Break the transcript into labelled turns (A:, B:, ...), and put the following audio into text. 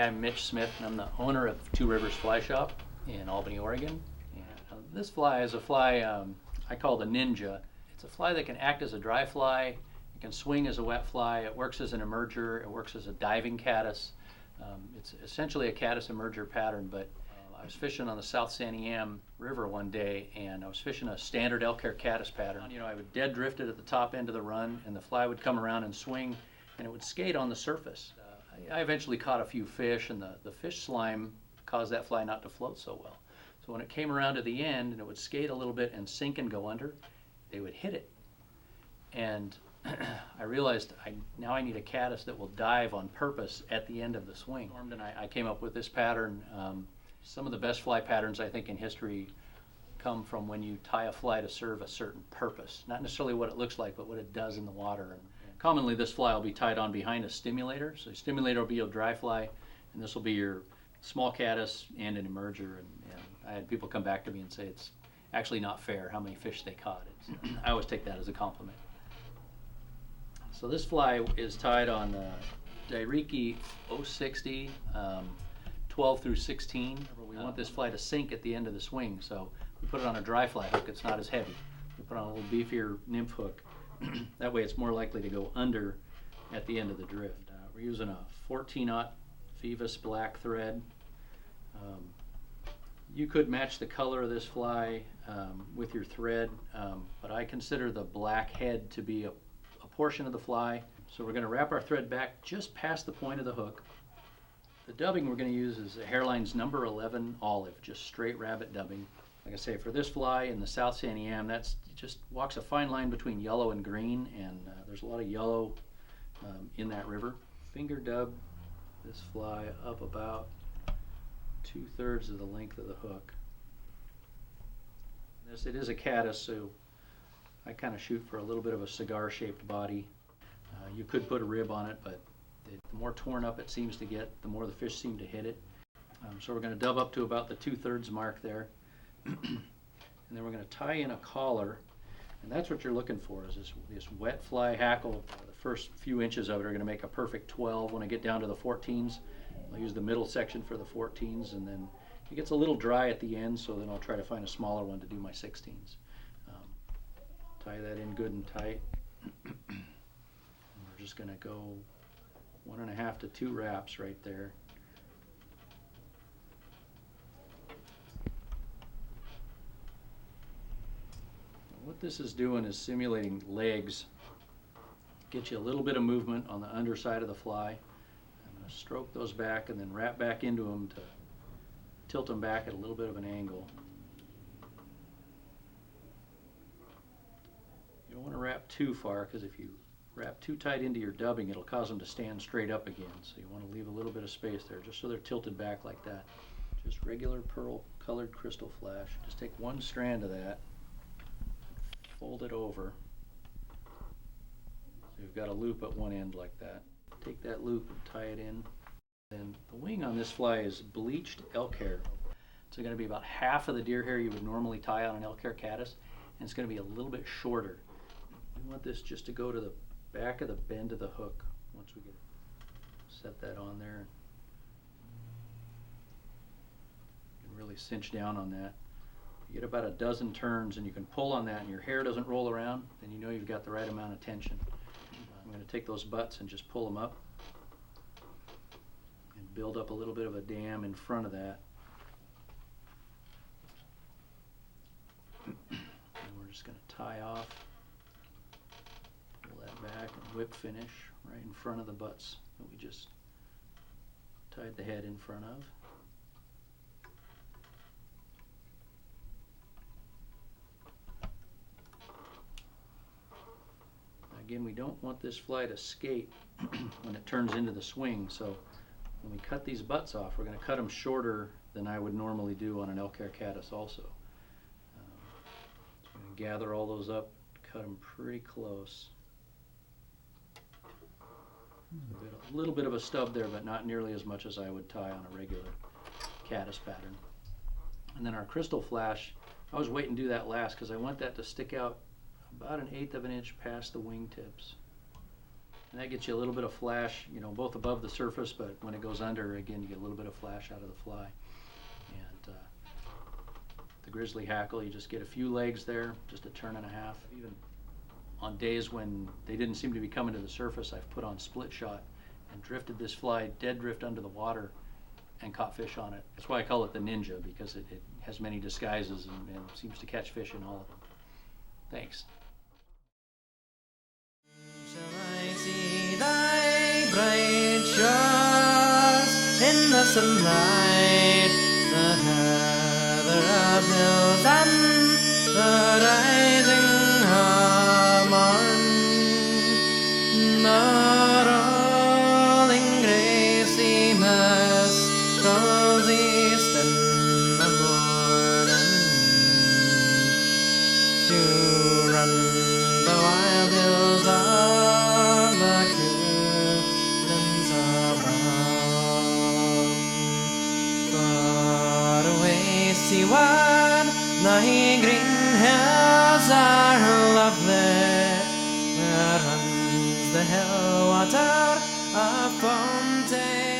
A: I'm Mitch Smith, and I'm the owner of Two Rivers Fly Shop in Albany, Oregon. And this fly is a fly I call the Ninja. It's a fly that can act as a dry fly, it can swing as a wet fly, it works as an emerger, it works as a diving caddis. It's essentially a caddis emerger pattern, but I was fishing on the South Santiam River one day, and I was fishing a standard elk hair caddis pattern. You know, I would dead drift it at the top end of the run, and the fly would come around and swing, and it would skate on the surface. I eventually caught a few fish, and the fish slime caused that fly not to float so well. So when it came around to the end, and it would skate a little bit and sink and go under, they would hit it. And I realized now I need a caddis that will dive on purpose at the end of the swing. And I came up with this pattern. Some of the best fly patterns I think in history come from when you tie a fly to serve a certain purpose. Not necessarily what it looks like, but what it does in the water. And commonly this fly will be tied on behind a stimulator. So a stimulator will be your dry fly, and this will be your small caddis and an emerger. And I had people come back to me and say it's actually not fair how many fish they caught. I always take that as a compliment. So this fly is tied on Dairiki 060, 12 through 16. We want this fly to sink at the end of the swing, so we put it on a dry fly hook. It's not as heavy. We put on a little beefier nymph hook. That way it's more likely to go under at the end of the drift. We're using a 14-aught Phoebus black thread. You could match the color of this fly with your thread, but I consider the black head to be a portion of the fly. So we're going to wrap our thread back just past the point of the hook. The dubbing we're going to use is Hairline's number 11 olive, just straight rabbit dubbing. Like I say, for this fly in the South Santiam, that's just walks a fine line between yellow and green, and there's a lot of yellow in that river. Finger dub this fly up about 2/3 of the length of the hook. It is a caddis, so I kind of shoot for a little bit of a cigar-shaped body. You could put a rib on it, but the more torn up it seems to get, the more the fish seem to hit it. So we're going to dub up to about the 2/3 mark there. And then we're going to tie in a collar, and that's what you're looking for, is this wet fly hackle. The first few inches of it are going to make a perfect 12. When I get down to the 14s, I'll use the middle section for the 14s, and then it gets a little dry at the end, so then I'll try to find a smaller one to do my 16s. Tie that in good and tight. And we're just going to go 1.5 to 2 wraps right there. What this is doing is simulating legs. Get you a little bit of movement on the underside of the fly. I'm going to stroke those back and then wrap back into them to tilt them back at a little bit of an angle. You don't want to wrap too far, because if you wrap too tight into your dubbing, it'll cause them to stand straight up again. So you want to leave a little bit of space there, just so they're tilted back like that. Just regular pearl colored crystal flash. Just take one strand of that, fold it over. So you've got a loop at one end like that. Take that loop and tie it in. Then the wing on this fly is bleached elk hair. It's going to be about half of the deer hair you would normally tie on an elk hair caddis, and it's going to be a little bit shorter. We want this just to go to the back of the bend of the hook once we set that on there. You can really cinch down on that. You get about a dozen turns and you can pull on that and your hair doesn't roll around, then you know you've got the right amount of tension. I'm going to take those butts and just pull them up and build up a little bit of a dam in front of that. And we're just going to tie off, pull that back, and whip finish right in front of the butts that we just tied the head in front of. Again, we don't want this fly to skate when it turns into the swing, so when we cut these butts off, we're going to cut them shorter than I would normally do on an elk hair caddis also. So I'm going to gather all those up, cut them pretty close. A little bit of a stub there, but not nearly as much as I would tie on a regular caddis pattern. And then our crystal flash, I was waiting to do that last because I want that to stick out about 1/8 of an inch past the wingtips. And that gets you a little bit of flash, you know, both above the surface, but when it goes under, again, you get a little bit of flash out of the fly. And the grizzly hackle, you just get a few legs there, just a turn and a half. Even on days when they didn't seem to be coming to the surface, I've put on split shot and drifted this fly dead drift under the water and caught fish on it. That's why I call it the ninja, because it has many disguises and seems to catch fish in all of them. Thanks.
B: Bright shores in the sunlight, the heather of hills and the rising morn, the rolling grassy mist grows east in the morning to run the wild hills of the seaward, the green hills are lovely, where runs the hill water of Fontaine.